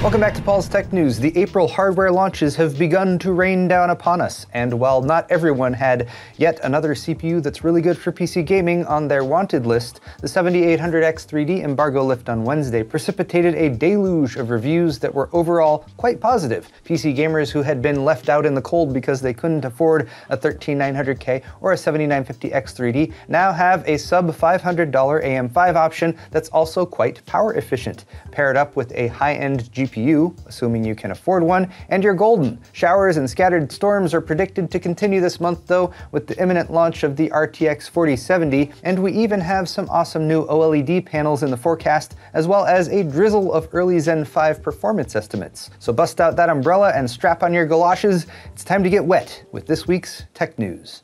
Welcome back to Paul's Tech News. The April hardware launches have begun to rain down upon us, and while not everyone had yet another CPU that's really good for PC gaming on their wanted list, the 7800X 3D embargo lift on Wednesday precipitated a deluge of reviews that were overall quite positive. PC gamers who had been left out in the cold because they couldn't afford a 13900K or a 7950X 3D now have a sub $500 AM5 option that's also quite power efficient. Paired up with a high-end GPU, assuming you can afford one, and you're golden. Showers and scattered storms are predicted to continue this month though, with the imminent launch of the RTX 4070, and we even have some awesome new OLED panels in the forecast, as well as a drizzle of early Zen 5 performance estimates. So bust out that umbrella and strap on your galoshes. It's time to get wet with this week's Tech News.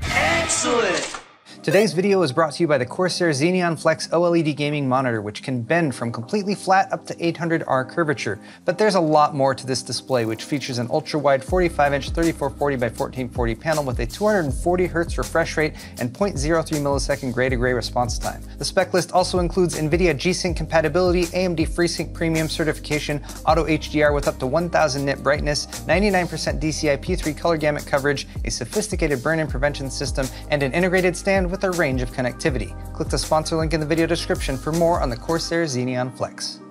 Excellent! Today's video is brought to you by the Corsair Xeneon Flex OLED gaming monitor, which can bend from completely flat up to 800R curvature. But there's a lot more to this display, which features an ultra-wide 45-inch 3440 by 1440 panel with a 240Hz refresh rate and 0.03 millisecond gray-to-gray response time. The spec list also includes NVIDIA G-Sync compatibility, AMD FreeSync Premium certification, Auto HDR with up to 1000 nit brightness, 99% DCI-P3 color gamut coverage, a sophisticated burn-in prevention system, and an integrated stand with a range of connectivity. Click the sponsor link in the video description for more on the Corsair Xeneon Flex.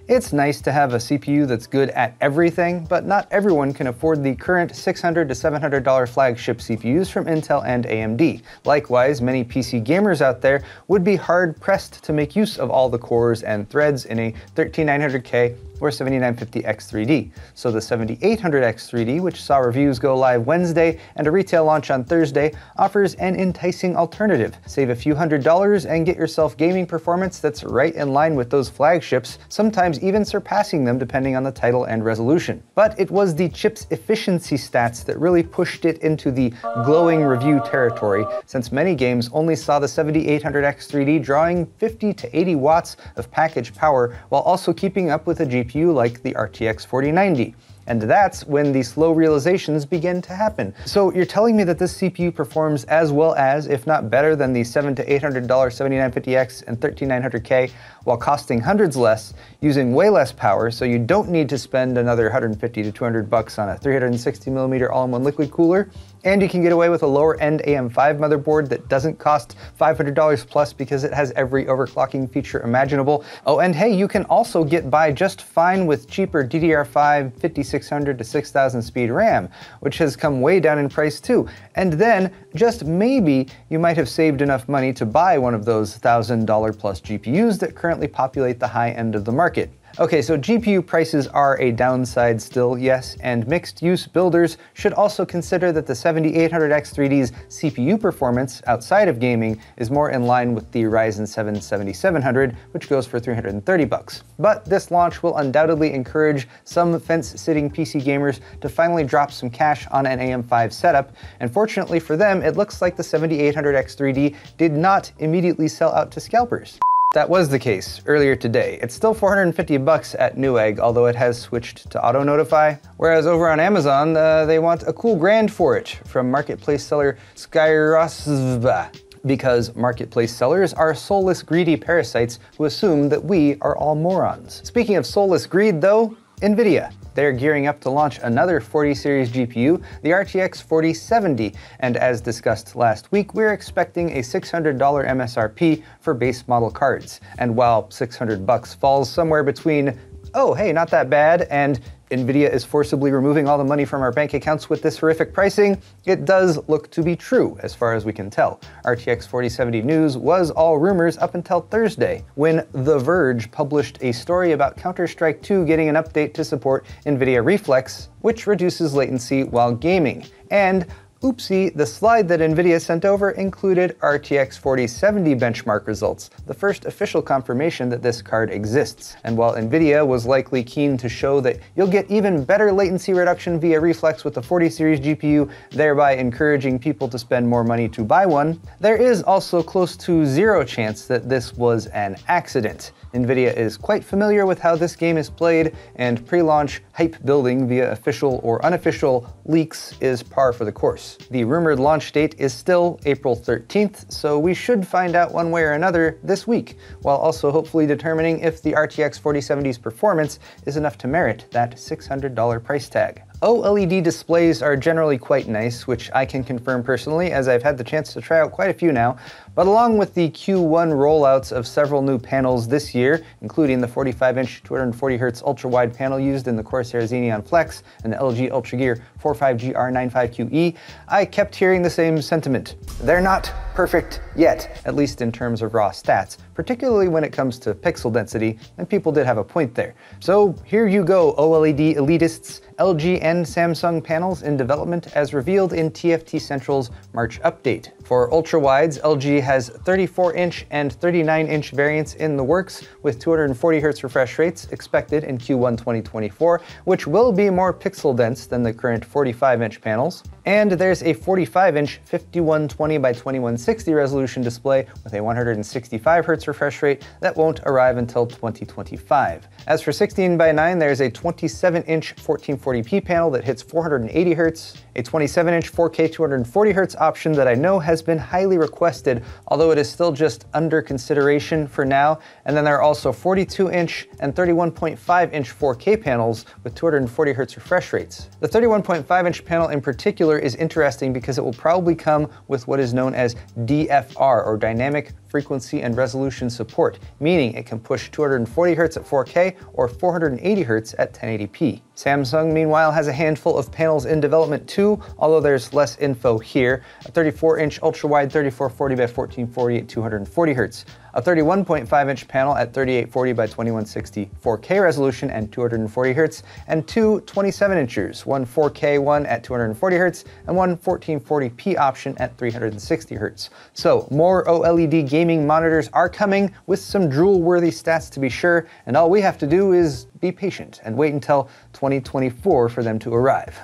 It's nice to have a CPU that's good at everything, but not everyone can afford the current $600 to $700 flagship CPUs from Intel and AMD. Likewise, many PC gamers out there would be hard-pressed to make use of all the cores and threads in a 13900K or 7950X 3D. So the 7800X 3D, which saw reviews go live Wednesday and a retail launch on Thursday, offers an enticing alternative. Save a few $100s and get yourself gaming performance that's right in line with those flagships, sometimes even surpassing them depending on the title and resolution. But it was the chip's efficiency stats that really pushed it into the glowing review territory, since many games only saw the 7800X 3D drawing 50 to 80 watts of package power while also keeping up with a GPU like the RTX 4090. And that's when the slow realizations begin to happen. So you're telling me that this CPU performs as well as, if not better than, the $700 to $800 7950X and 13900K while costing hundreds less, using way less power, so you don't need to spend another 150 to 200 bucks on a 360mm all-in-one liquid cooler, and you can get away with a lower-end AM5 motherboard that doesn't cost $500 plus because it has every overclocking feature imaginable. Oh, and hey, you can also get by just fine with cheaper DDR5 5600 to 6000 speed RAM, which has come way down in price too. And then, just maybe, you might have saved enough money to buy one of those $1,000 plus GPUs that currently populate the high end of the market. Okay, so GPU prices are a downside still, yes, and mixed-use builders should also consider that the 7800X 3D's CPU performance outside of gaming is more in line with the Ryzen 7 7700, which goes for 330 bucks. But this launch will undoubtedly encourage some fence-sitting PC gamers to finally drop some cash on an AM5 setup, and fortunately for them, it looks like the 7800X 3D did not immediately sell out to scalpers. That was the case earlier today. It's still 450 bucks at Newegg, although it has switched to auto notify. Whereas over on Amazon, they want a cool grand for it from marketplace seller Skyrosva, because marketplace sellers are soulless, greedy parasites who assume that we are all morons. Speaking of soulless greed though, NVIDIA. They're gearing up to launch another 40 series GPU, the RTX 4070, and as discussed last week, we're expecting a $600 MSRP for base model cards. And while 600 bucks falls somewhere between, oh hey, not that bad, and NVIDIA is forcibly removing all the money from our bank accounts with this horrific pricing, it does look to be true as far as we can tell. RTX 4070 news was all rumors up until Thursday, when The Verge published a story about Counter-Strike 2 getting an update to support NVIDIA Reflex, which reduces latency while gaming. And oopsie, the slide that NVIDIA sent over included RTX 4070 benchmark results, the first official confirmation that this card exists. And while NVIDIA was likely keen to show that you'll get even better latency reduction via Reflex with the 40 series GPU, thereby encouraging people to spend more money to buy one, there is also close to zero chance that this was an accident. NVIDIA is quite familiar with how this game is played, and pre-launch hype building via official or unofficial leaks is par for the course. course. The rumored launch date is still April 13th, so we should find out one way or another this week, while also hopefully determining if the RTX 4070's performance is enough to merit that $600 price tag. OLED displays are generally quite nice, which I can confirm personally as I've had the chance to try out quite a few now, but along with the Q1 rollouts of several new panels this year, including the 45-inch 240Hz ultra-wide panel used in the Corsair Xeneon Flex and the LG UltraGear 45GR95QE, I kept hearing the same sentiment. They're not perfect yet, at least in terms of raw stats, particularly when it comes to pixel density, and people did have a point there. So here you go, OLED elitists. LG and Samsung panels in development as revealed in TFT Central's March update. For ultra-wides, LG has 34-inch and 39-inch variants in the works, with 240Hz refresh rates expected in Q1 2024, which will be more pixel dense than the current 45-inch panels. And there's a 45-inch 5120 by 2160 resolution display with a 165Hz refresh rate that won't arrive until 2025. As for 16 by 9, there's a 27-inch 1440p panel that hits 480Hz, a 27-inch 4K 240Hz option that I know has been highly requested, although it is still just under consideration for now, and then there are also 42-inch and 31.5-inch 4K panels with 240Hz refresh rates. The 31.5-inch panel in particular is interesting because it will probably come with what is known as DFR, or Dynamic Frequency and Resolution Support, meaning it can push 240Hz at 4K or 480Hz at 1080p. Samsung, meanwhile, has a handful of panels in development too, although there's less info here. A 34-inch ultra-wide 3440 by 1440 at 240Hz. A 31.5-inch panel at 3840 by 2160 4K resolution and 240Hz, and two 27-inchers, one 4K one at 240Hz and one 1440p option at 360Hz. So more OLED gaming monitors are coming with some drool-worthy stats to be sure, and all we have to do is be patient and wait until 2024 for them to arrive.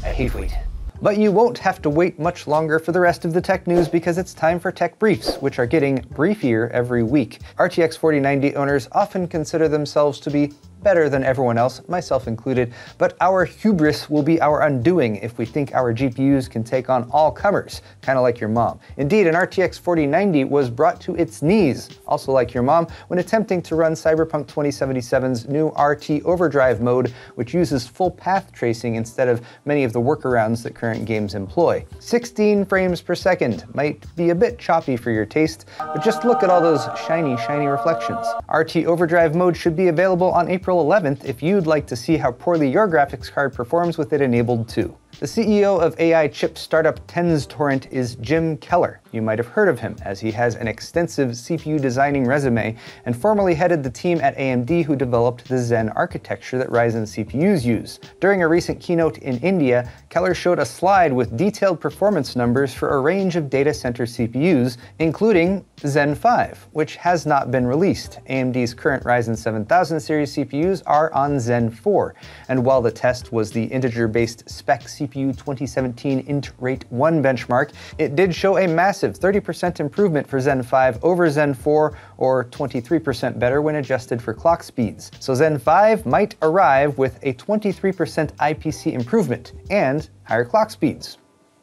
I hate wait. But you won't have to wait much longer for the rest of the tech news because it's time for tech briefs, which are getting briefier every week. RTX 4090 owners often consider themselves to be better than everyone else, myself included, but our hubris will be our undoing if we think our GPUs can take on all comers, kind of like your mom. Indeed, an RTX 4090 was brought to its knees, also like your mom, when attempting to run Cyberpunk 2077's new RT Overdrive mode, which uses full path tracing instead of many of the workarounds that current games employ. 16 frames per second might be a bit choppy for your taste, but just look at all those shiny reflections. RT Overdrive mode should be available on April 11th if you'd like to see how poorly your graphics card performs with it enabled too. The CEO of AI chip startup TensTorrent is Jim Keller. You might have heard of him, as he has an extensive CPU designing resume and formerly headed the team at AMD who developed the Zen architecture that Ryzen CPUs use. During a recent keynote in India, Keller showed a slide with detailed performance numbers for a range of data center CPUs, including Zen 5, which has not been released. AMD's current Ryzen 7000 series CPUs are on Zen 4, and while the test was the integer-based spec CPU 2017 Int Rate 1 benchmark, it did show a massive 30% improvement for Zen 5 over Zen 4, or 23% better when adjusted for clock speeds. So Zen 5 might arrive with a 23% IPC improvement and higher clock speeds.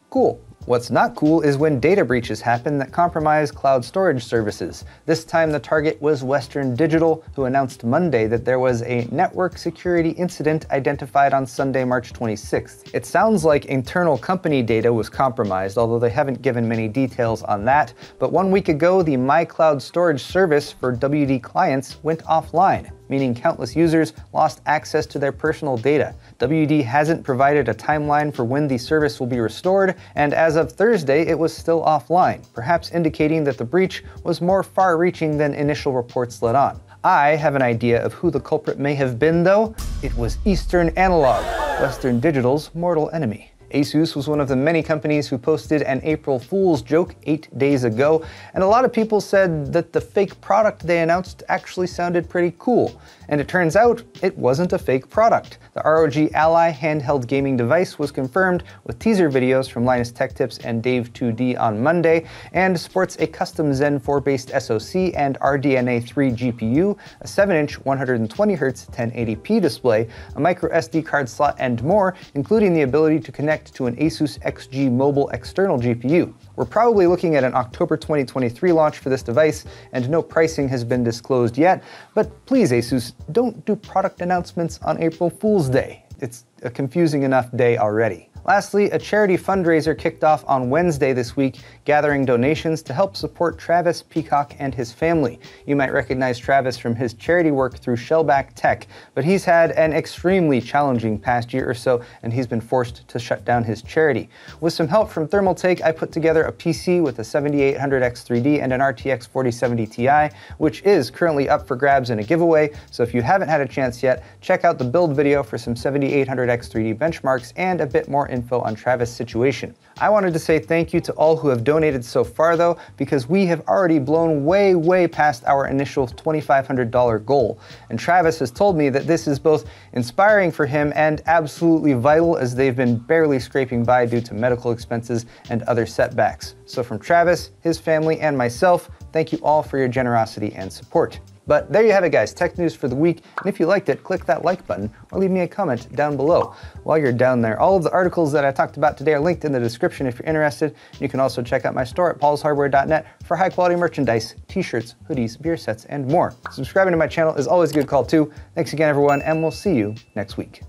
Cool. What's not cool is when data breaches happen that compromise cloud storage services. This time the target was Western Digital, who announced Monday that there was a network security incident identified on Sunday, March 26th. It sounds like internal company data was compromised, although they haven't given many details on that. But 1 week ago, the MyCloud storage service for WD clients went offline, meaning countless users lost access to their personal data. WD hasn't provided a timeline for when the service will be restored, and as of Thursday, it was still offline, perhaps indicating that the breach was more far-reaching than initial reports let on. I have an idea of who the culprit may have been, though. It was Eastern Analog, Western Digital's mortal enemy. ASUS was one of the many companies who posted an April Fool's joke 8 days ago, and a lot of people said that the fake product they announced actually sounded pretty cool. And it turns out it wasn't a fake product. The ROG Ally handheld gaming device was confirmed with teaser videos from Linus Tech Tips and Dave2D on Monday, and sports a custom Zen 4-based SoC and RDNA 3 GPU, a 7-inch 120Hz 1080p display, a micro SD card slot, and more, including the ability to connect connect to an ASUS XG mobile external GPU. We're probably looking at an October 2023 launch for this device, and no pricing has been disclosed yet, but please ASUS, don't do product announcements on April Fool's Day. It's a confusing enough day already. Lastly, a charity fundraiser kicked off on Wednesday this week, gathering donations to help support Travis Peacock and his family. You might recognize Travis from his charity work through Shellback Tech, but he's had an extremely challenging past year or so, and he's been forced to shut down his charity. With some help from Thermaltake, I put together a PC with a 7800X3D and an RTX 4070 Ti, which is currently up for grabs in a giveaway, so if you haven't had a chance yet, check out the build video for some 7800X3D benchmarks and a bit more info on Travis' situation. I wanted to say thank you to all who have donated so far though, because we have already blown way past our initial $2,500 goal. And Travis has told me that this is both inspiring for him and absolutely vital, as they've been barely scraping by due to medical expenses and other setbacks. So from Travis, his family, and myself, thank you all for your generosity and support. But there you have it guys, tech news for the week, and if you liked it, click that like button or leave me a comment down below. While you're down there, all of the articles that I talked about today are linked in the description if you're interested. You can also check out my store at paulshardware.net for high quality merchandise, t-shirts, hoodies, beer sets, and more. Subscribing to my channel is always a good call too. Thanks again everyone, and we'll see you next week.